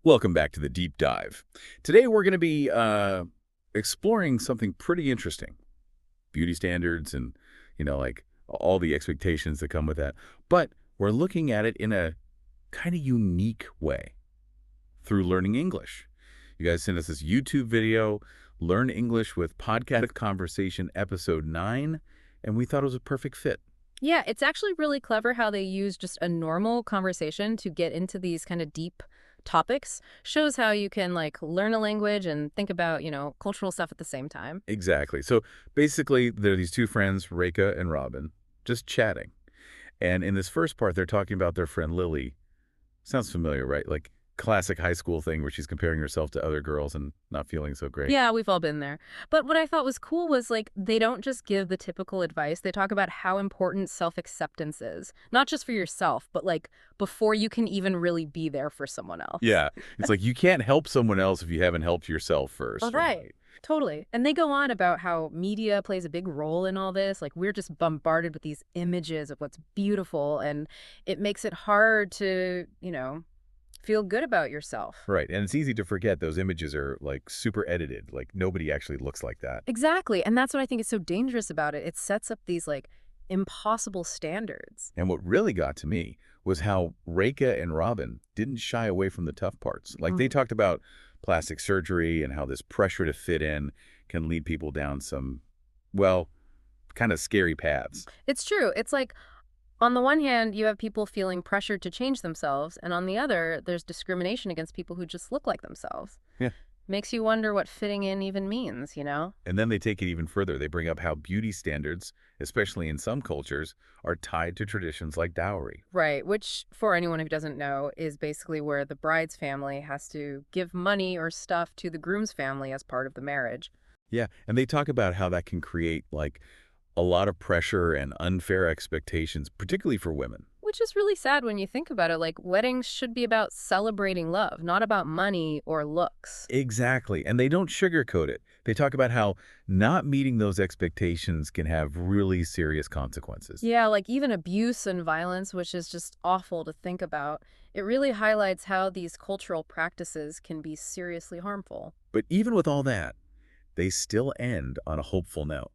Welcome back to the Deep Dive. Today we're going to be exploring something pretty interesting. Beauty standards and, like all the expectations that come with that. But we're looking at it in a kind of unique way through learning English. You guys sent us this YouTube video, Learn English with Podcast Conversation Episode 9, and we thought it was a perfect fit. Yeah, it's actually really clever how they use just a normal conversation to get into these kind of deep topics. Shows how you can learn a language and think about, cultural stuff at the same time. Exactly. So basically, there are these two friends, Reka and Robin, just chatting. And in this first part, they're talking about their friend Lily. Sounds familiar, right? Like classic high school thing where she's comparing herself to other girls and not feeling so great. Yeah, we've all been there. But what I thought was cool was they don't just give the typical advice. They talk about how important self-acceptance is, not just for yourself, but before you can even really be there for someone else. Yeah. It's like you can't help someone else if you haven't helped yourself first. All right. Totally. And they go on about how media plays a big role in all this. We're just bombarded with these images of what's beautiful, and it makes it hard to, feel good about yourself. Right. And it's easy to forget those images are super edited. Like nobody actually looks like that. Exactly. And that's what I think is so dangerous about it. It sets up these impossible standards. And what really got to me was how Reka and Robin didn't shy away from the tough parts. They talked about plastic surgery and how this pressure to fit in can lead people down some, well, kind of scary paths. It's true. It's on the one hand, you have people feeling pressured to change themselves, and on the other, there's discrimination against people who just look like themselves. Yeah. Makes you wonder what fitting in even means, And then they take it even further. They bring up how beauty standards, especially in some cultures, are tied to traditions like dowry. Right, which, for anyone who doesn't know, is basically where the bride's family has to give money or stuff to the groom's family as part of the marriage. Yeah, and they talk about how that can create, a lot of pressure and unfair expectations, particularly for women. Which is really sad when you think about it. Weddings should be about celebrating love, not about money or looks. Exactly. And they don't sugarcoat it. They talk about how not meeting those expectations can have really serious consequences. Yeah, even abuse and violence, which is just awful to think about. It really highlights how these cultural practices can be seriously harmful. But even with all that, they still end on a hopeful note.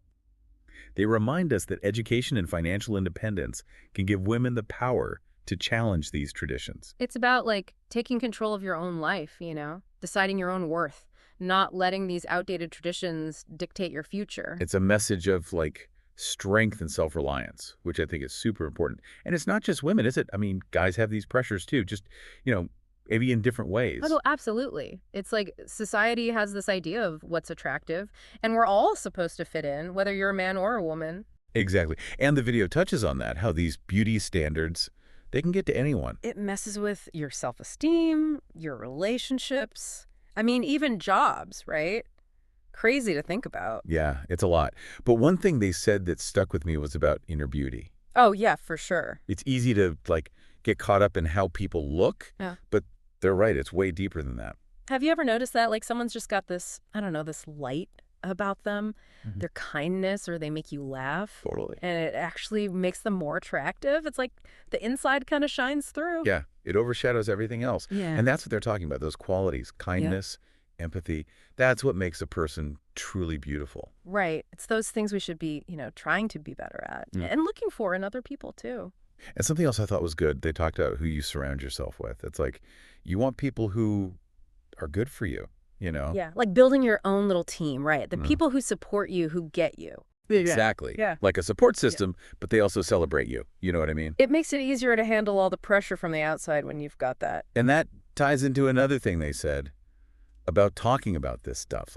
They remind us that education and financial independence can give women the power to challenge these traditions. It's about taking control of your own life, deciding your own worth, not letting these outdated traditions dictate your future. It's a message of strength and self-reliance, which I think is super important. And it's not just women, is it? I mean, guys have these pressures too, just, maybe in different ways. Oh, absolutely. It's society has this idea of what's attractive, and we're all supposed to fit in, whether you're a man or a woman. Exactly. And the video touches on that, how these beauty standards, they can get to anyone. It messes with your self-esteem, your relationships. I mean, even jobs, right? Crazy to think about. Yeah, it's a lot. But one thing they said that stuck with me was about inner beauty. Oh, yeah, for sure. It's easy to, get caught up in how people look, Yeah. but they're right. It's way deeper than that. Have you ever noticed that? Someone's just got this, I don't know, this light about them, their kindness, or they make you laugh. Totally. And it actually makes them more attractive. It's the inside kind of shines through. Yeah, it overshadows everything else. Yeah. And that's what they're talking about, those qualities, kindness, empathy. That's what makes a person truly beautiful. Right. It's those things we should be, trying to be better at and looking for in other people, too. And something else I thought was good, they talked about who you surround yourself with. It's you want people who are good for you, Yeah, building your own little team, right? The people who support you, who get you. Exactly. Yeah. Like a support system, but they also celebrate you. You know what I mean? It makes it easier to handle all the pressure from the outside when you've got that. And that ties into another thing they said about talking about this stuff,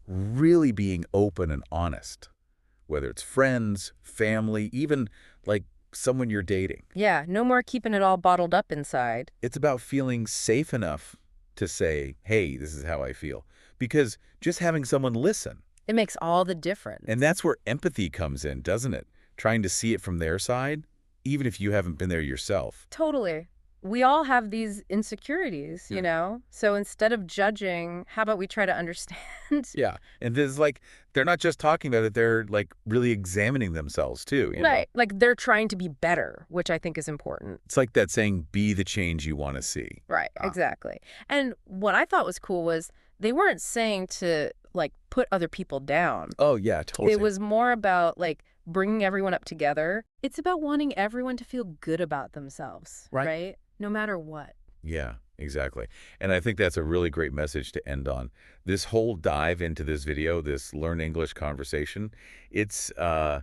really being open and honest, whether it's friends, family, even someone you're dating. Yeah, no more keeping it all bottled up inside. It's about feeling safe enough to say, hey, this is how I feel. Because just having someone listen. It makes all the difference. And that's where empathy comes in, doesn't it? Trying to see it from their side, even if you haven't been there yourself. Totally. we all have these insecurities, Yeah. So instead of judging, how about we try to understand? Yeah. And there's like, they're not just talking about it, they're like really examining themselves too. Right. Like they're trying to be better, which I think is important. It's like that saying, be the change you want to see. Right, Ah. exactly. And what I thought was cool was they weren't saying to like put other people down. Oh, yeah, It totally. was more about like bringing everyone up together. It's about wanting everyone to feel good about themselves, Right. right? No matter what. Yeah, exactly. And I think that's a really great message to end on. This whole dive into this video, this Learn English conversation, it's uh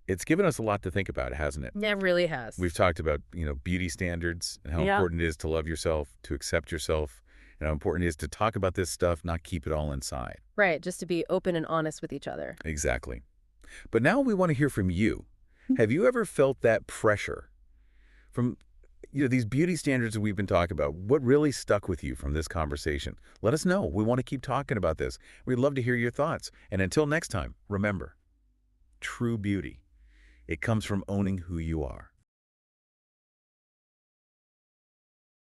it's given us a lot to think about, hasn't it? Yeah, it really has. We've talked about, beauty standards and how Yeah. important it is to love yourself, to accept yourself, and how important it is to talk about this stuff, not keep it all inside. Right, just to be open and honest with each other. Exactly. But now we want to hear from you. Have you ever felt that pressure from these beauty standards that we've been talking about? What really stuck with you from this conversation? Let us know. We want to keep talking about this. We'd love to hear your thoughts. And until next time, remember, true beauty, it comes from owning who you are.